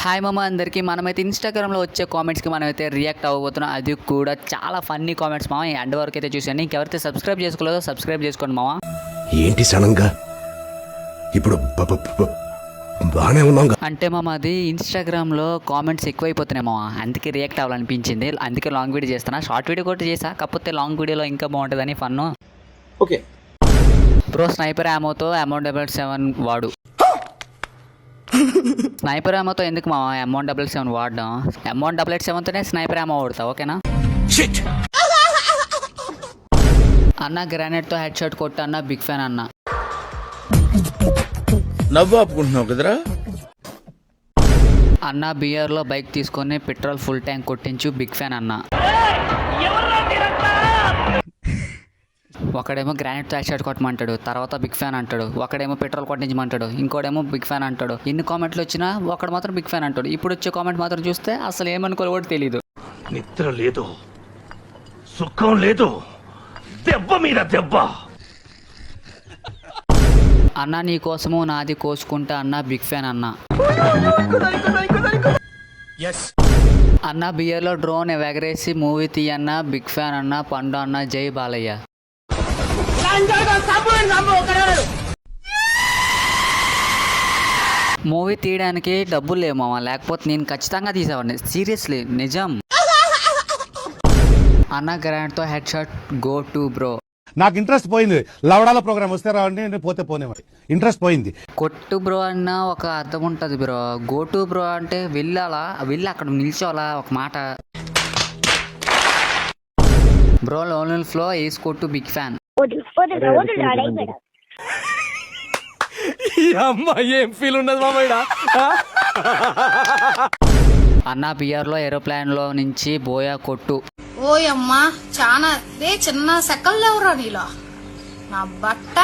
Hi మామ అందరికీ. మనమైతే ఇన్స్టాగ్రామ్లో వచ్చే కామెంట్స్కి మనమైతే రియాక్ట్ అవ్వబోతున్నాం. అది కూడా చాలా ఫన్నీ కామెంట్స్ మామ. ఎండ్ వరకు అయితే చూసాను. ఇంకెవరైతే సబ్స్క్రైబ్ చేసుకోలేదో సబ్స్క్రైబ్ చేసుకోండి మామ. ఏంటి సడన్గా ఇప్పుడు బాగానే ఉన్నాం అంటే మామ అది ఇన్స్టాగ్రామ్లో కామెంట్స్ ఎక్కువైపోతున్నాయి మామ, అందుకే రియాక్ట్ అవ్వాలనిపించింది. అందుకే లాంగ్ వీడియో చేస్తాను. షార్ట్ వీడియో కూడా చేసా, కాకపోతే లాంగ్ వీడియోలో ఇంకా బాగుంటుందని ఫన్. ఓకే బ్రో స్నైపర్ యామోతో M177 వాడు. స్నైపర్ యామోతో ఎందుకు మా M177 వాడడం? M187తోనే స్నైపర్ యామో వాడతా, ఓకేనా? అన్న గ్రానైట్తో హెడ్ షాట్ కొట్టు అన్న, బిగ్ ఫ్యాన్ అన్న. నవ్వు ఆపుకుంటున్నావు కదరా అన్న బియర్లో బైక్ తీసుకొని పెట్రోల్ ఫుల్ ట్యాంక్ కొట్టించు, బిగ్ ఫ్యాన్ అన్న. ఒకడేమో గ్రానైట్తో హెడ్ షాట్ కొట్టమంటాడు, తర్వాత బిగ్ ఫ్యాన్ అంటాడు. ఒకడేమో పెట్రోల్ కొట్టించమంటాడు, ఇంకోడేమో బిగ్ ఫ్యాన్ అంటాడు. ఎన్ని కామెంట్లు వచ్చినా ఒకడు మాత్రం బిగ్ ఫ్యాన్ అంటాడు. ఇప్పుడు వచ్చే కామెంట్ మాత్రం చూస్తే అసలు ఏమనుకోలో కూడా తెలియదు. నిద్ర లేదు, సుఖం లేదు, దెబ్బ మీద దెబ్బ. అన్న నీ కోసము నాది కోసుకుంటా అన్న, బిగ్ ఫ్యాన్ అన్న. అన్న బియర్లో డ్రోన్ ఎగరేసి మూవీ తీయన్న, బిగ్ ఫ్యాన్ అన్న. పండు అన్న, జై బాలయ్య. మూవీ తీయడానికి డబ్బులు లేవు మామ, లేకపోతే నేను ఖచ్చితంగా తీసేవాడిని, సీరియస్లీ నిజం. అన్న గ్రాండ్తో head shot go to bro. నాకు ఇంట్రెస్ట్ పోయింది. లవడాల ప్రోగ్రామ్ వస్తే రావండి, నేను పోతే పోనేవాడి. ఇంట్రెస్ట్ పోయింది. కొట్టు బ్రో అన్న ఒక అర్థం ఉంటుంది బ్రో. గో టు బ్రో అంటే వెళ్ళాలా, వెళ్ళి అక్కడ నిల్చోవాలా ఒక మాట. బ్రో లోన్ ఫ్లో ఏస్ కొట్టు, బిగ్ ఫ్యాన్. ఏం ఫీల్ ఉండదు మామయ్య. అన్న బిఆర్ లో ఏరోప్లేన్ లో నుంచి బోయా కొట్టు. ఓయమ్మా చానా రే చిన్న సెకల్ లేవురా నీలో నా బట్ట.